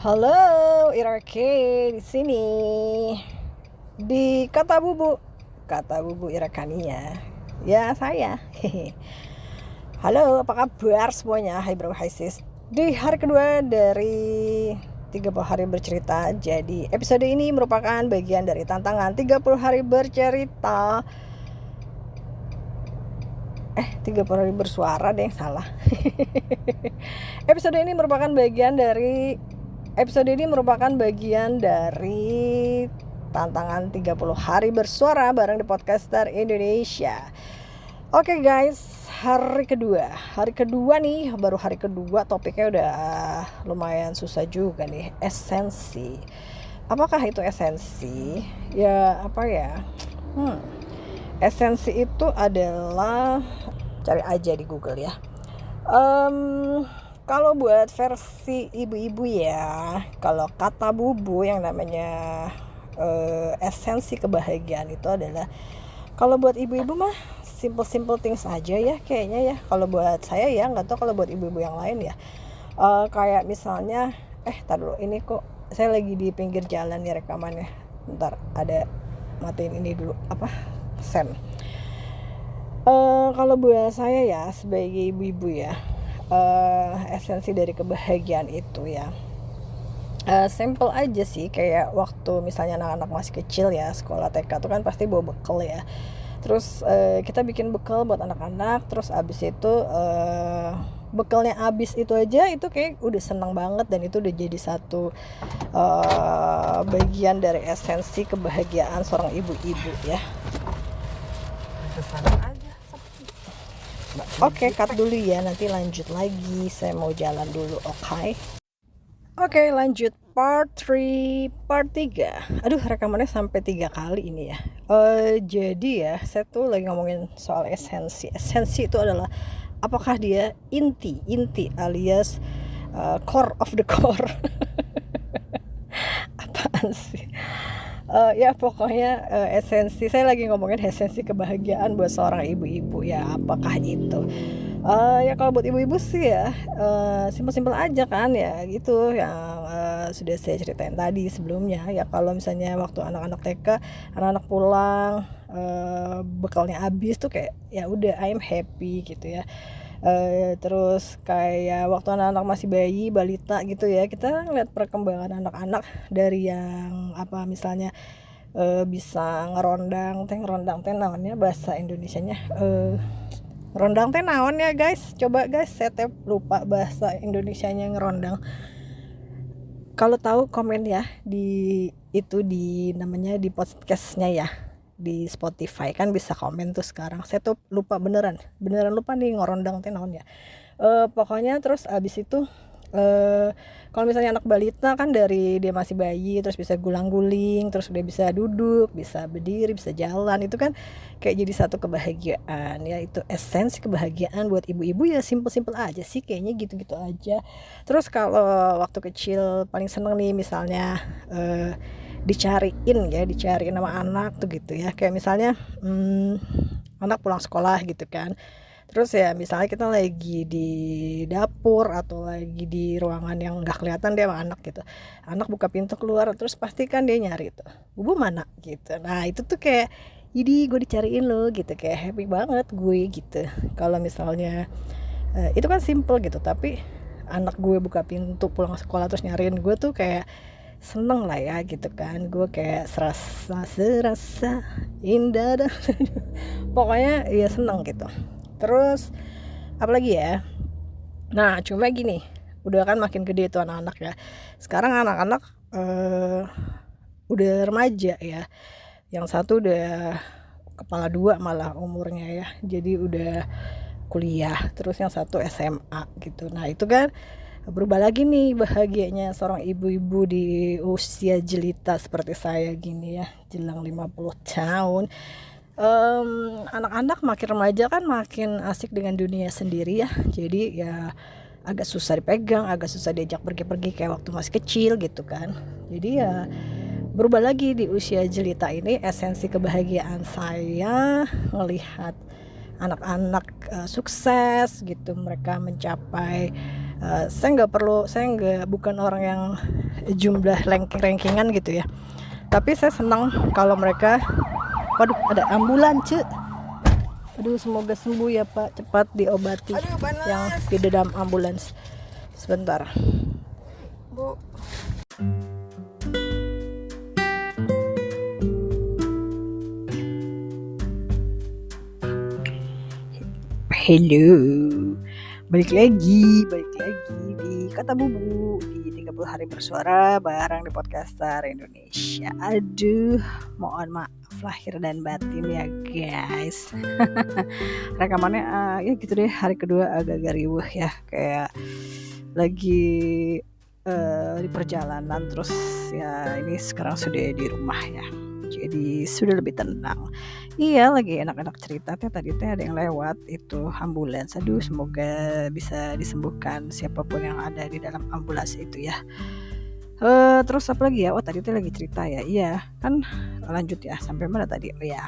Halo, Irake di sini di Kata Bubu Irakania. Ya saya. Halo, apa kabar semuanya? Hai bro, hai sis. Di hari kedua dari 30 hari bercerita. Jadi episode ini merupakan bagian dari tantangan 30 hari bercerita. 30 hari bersuara deh, salah. Episode ini merupakan bagian dari tantangan 30 hari bersuara bareng The Podcaster Indonesia. Oke guys, hari kedua nih, baru hari kedua, topiknya udah lumayan susah juga nih. Esensi. Apakah itu esensi? Ya apa ya? Esensi itu adalah, cari aja di Google ya. Kalau buat versi ibu-ibu ya, kalau kata bubu yang namanya esensi kebahagiaan itu adalah, kalau buat ibu-ibu mah simple things aja ya kayaknya ya. Kalau buat saya ya, nggak tahu kalau buat ibu-ibu yang lain ya. Kayak misalnya, tar dulu, ini kok saya lagi di pinggir jalan nih rekamannya. Ntar ada, matiin ini dulu, sen. Kalau buat saya ya sebagai ibu-ibu ya, esensi dari kebahagiaan itu ya simple aja sih. Kayak waktu misalnya anak-anak masih kecil ya, sekolah TK tuh kan pasti bawa bekal ya. Terus kita bikin bekal buat anak-anak. Terus abis itu bekalnya abis itu aja, itu kayak udah seneng banget. Dan itu udah jadi satu bagian dari esensi kebahagiaan seorang ibu-ibu ya. Oke, cut dulu ya, nanti lanjut lagi. Saya mau jalan dulu, Oke, lanjut part 3. Aduh, rekamannya sampai 3 kali ini ya. Jadi ya, saya tuh lagi ngomongin soal esensi. Esensi itu adalah, apakah dia inti alias core of the core. Apaan sih? Ya pokoknya esensi, saya lagi ngomongin esensi kebahagiaan buat seorang ibu-ibu ya. Apakah itu ya kalau buat ibu-ibu sih ya simpel-simpel aja kan ya, gitu yang sudah saya ceritain tadi sebelumnya ya. Kalau misalnya waktu anak-anak TK, anak-anak pulang bekalnya habis tuh kayak ya udah, I'm happy gitu ya. Terus kayak waktu anak-anak masih bayi, balita gitu ya, kita ngeliat perkembangan anak-anak dari yang misalnya bisa ngerondang teh naonnya bahasa Indonesianya, ngerondang teh naon ya guys, coba guys, saya lupa bahasa Indonesianya ngerondang. Kalau tahu komen ya, di namanya di podcastnya ya, di Spotify kan bisa komen tuh sekarang. Saya tuh lupa, beneran lupa nih ngerondang teh naon ya. Pokoknya terus abis itu kalau misalnya anak balita kan dari dia masih bayi terus bisa gulang-guling, terus udah bisa duduk, bisa berdiri, bisa jalan, itu kan kayak jadi satu kebahagiaan ya. Itu esensi kebahagiaan buat ibu-ibu ya, simple aja sih kayaknya, gitu-gitu aja. Terus kalau waktu kecil paling seneng nih misalnya dicariin sama anak tuh gitu ya. Kayak misalnya anak pulang sekolah gitu kan, terus ya misalnya kita lagi di dapur atau lagi di ruangan yang nggak kelihatan dia sama anak gitu, anak buka pintu keluar, terus pasti kan dia nyari tuh, bubu mana gitu. Nah itu tuh kayak, jadi gue dicariin lo gitu, kayak happy banget gue gitu. Kalau misalnya itu kan simple gitu, tapi anak gue buka pintu pulang sekolah terus nyariin gue tuh kayak seneng lah ya gitu kan. Gue kayak serasa indah dan pokoknya ya seneng gitu. Terus apalagi ya, nah cuma gini, udah kan makin gede tuh anak-anak ya. Sekarang anak-anak udah remaja ya, yang satu udah kepala 2 malah umurnya ya, jadi udah kuliah. Terus yang satu SMA gitu. Nah itu kan berubah lagi nih bahagianya seorang ibu-ibu di usia jelita seperti saya gini ya, jelang 50 tahun. Anak-anak makin remaja kan makin asik dengan dunia sendiri ya, jadi ya agak susah dipegang, agak susah diajak pergi-pergi kayak waktu masih kecil gitu kan. Jadi ya berubah lagi di usia jelita ini. Esensi kebahagiaan saya ngelihat anak-anak sukses gitu, mereka mencapai saya bukan orang yang jumlah rankingan gitu ya, tapi saya senang kalau mereka, waduh ada ambulans cuy, aduh semoga sembuh ya Pak, cepat diobati yang di dalam ambulans. Sebentar Bu. Hello, balik lagi di Kata Bubu di 30 hari bersuara bareng di podcaster Indonesia. Aduh, mohon maaf lahir dan batin ya guys. Rekamannya ya gitu deh, hari kedua agak-agak riuh ya, kayak lagi di perjalanan, terus ya ini sekarang sudah di rumah ya, jadi sudah lebih tenang. Iya, lagi enak-enak cerita tadi ada yang lewat itu ambulans. Aduh, semoga bisa disembuhkan siapapun yang ada di dalam ambulans itu ya. Terus apa lagi ya? Oh, tadi lagi cerita ya. Iya, kan lanjut ya, sampai mana tadi? Oh ya,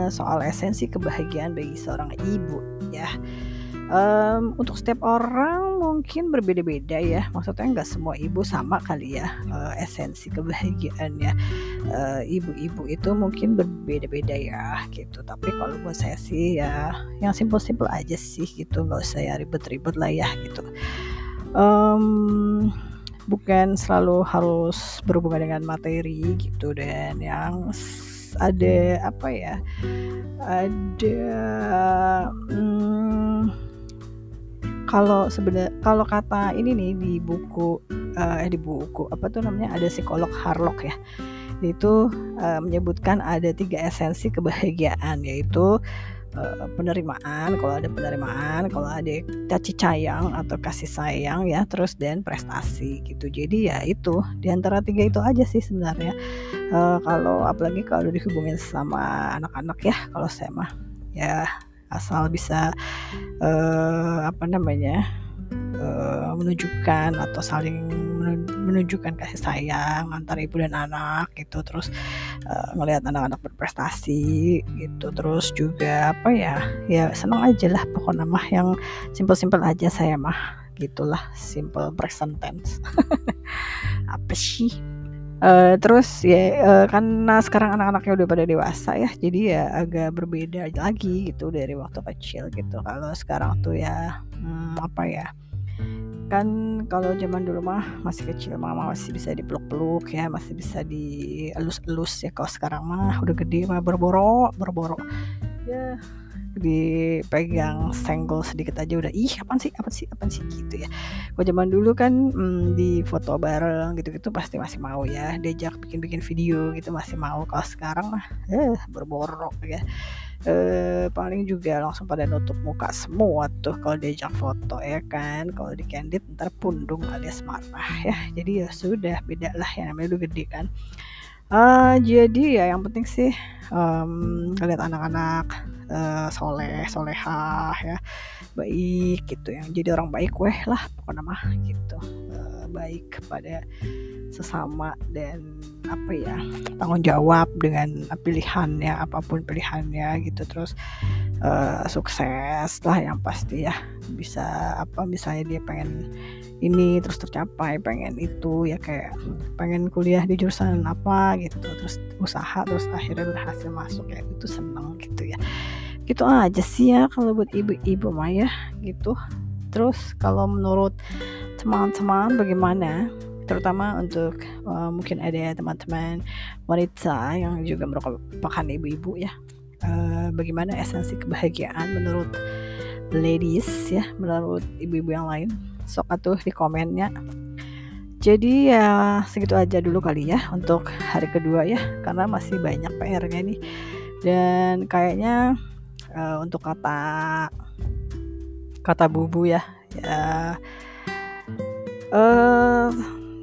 soal esensi kebahagiaan bagi seorang ibu ya. Untuk setiap orang mungkin berbeda-beda ya, maksudnya nggak semua ibu sama kali ya esensi kebahagiaannya. Ibu-ibu itu mungkin berbeda-beda ya gitu, tapi kalau buat saya sih ya yang simpel-simpel aja sih gitu, nggak usah ya ribet-ribet lah ya gitu. Bukan selalu harus berhubungan dengan materi gitu, dan yang ada apa ya, ada kalau kata ini nih di buku apa tuh namanya, ada psikolog Harlock ya, itu menyebutkan ada 3 esensi kebahagiaan, yaitu penerimaan, kalau ada kasih sayang atau kasih sayang ya, terus dan prestasi gitu. Jadi ya itu di antara 3 itu aja sih sebenarnya. Kalau apalagi kalau dihubungin sama anak-anak ya, kalau saya mah ya asal bisa menunjukkan atau saling menunjukkan kasih sayang antara ibu dan anak gitu, terus ngelihat anak-anak berprestasi gitu, terus juga apa ya senang aja lah pokoknya mah, yang simpel-simpel aja saya mah gitulah, simple present tense. Apa sih? Terus ya karena sekarang anak-anaknya udah pada dewasa ya, jadi ya agak berbeda lagi gitu dari waktu kecil gitu. Kalau sekarang tuh ya kan kalau zaman dulu mah masih kecil mama masih bisa dipeluk-peluk ya, masih bisa dielus-elus ya. Kalau sekarang mah udah gede mah berboro ya, dipegang senggol sedikit aja udah apaan sih gitu ya. Kalau zaman dulu kan di foto bareng gitu-gitu pasti masih mau ya, diajak bikin video gitu masih mau. Kalau sekarang mah berborok ya, paling juga langsung pada nutup muka semua tuh kalau diajak foto ya kan. Kalau di candid ntar pundung alias marah ya, jadi ya sudah beda lah, yang namanya udah gede kan. Jadi ya yang penting sih lihat anak-anak solehah ya, baik gitu, yang jadi orang baik lah pokoknya mah gitu, baik kepada sesama dan tanggung jawab dengan pilihannya, apapun pilihannya gitu. Terus sukses lah yang pasti ya, bisa misalnya dia pengen ini terus tercapai, pengen itu ya, kayak pengen kuliah di jurusan apa gitu, terus usaha terus akhirnya berhasil masuk ya, itu seneng gitu ya. Gitu aja sih ya kalau buat ibu-ibu mah ya gitu. Terus kalau menurut teman-teman bagaimana, terutama untuk mungkin ada teman-teman wanita yang juga merupakan ibu-ibu ya, bagaimana esensi kebahagiaan menurut ladies ya, menurut ibu-ibu yang lain, sok atuh di komennya. Jadi ya segitu aja dulu kali ya untuk hari kedua ya, karena masih banyak PR-nya nih. Dan kayaknya untuk kata bubu ya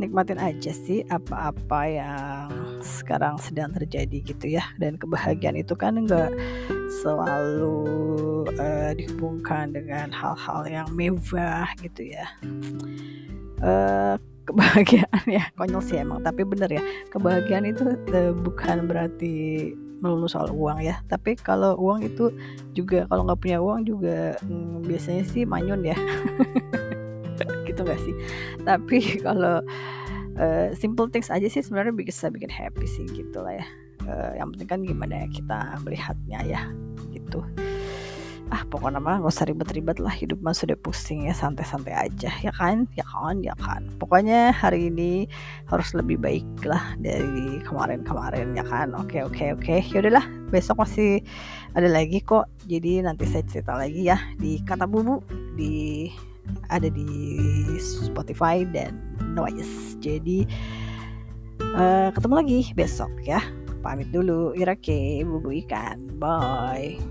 nikmatin aja sih apa-apa yang sekarang sedang terjadi gitu ya. Dan kebahagiaan itu kan enggak selalu dihubungkan dengan hal-hal yang mewah gitu ya. Kebahagiaan ya konyol sih emang, tapi bener ya, kebahagiaan itu bukan berarti melulu soal uang ya. Tapi kalau uang itu juga, kalau nggak punya uang juga biasanya sih manyun ya. Gitu nggak sih? Tapi kalau simple things aja sih sebenarnya bisa bikin happy sih gitu lah ya. Yang penting kan gimana kita melihatnya ya gitu. Pokoknya mah gak usah ribet-ribet lah, hidup mah sudah pusing ya, santai-santai aja ya kan. Pokoknya hari ini harus lebih baik lah dari kemarin-kemarin ya kan. Oke. Yaudahlah, besok masih ada lagi kok, jadi nanti saya cerita lagi ya di Kata Bubu, ada di Spotify dan Noise. Jadi ketemu lagi besok ya. Pamit dulu, Irake, Bubu Ikan, bye.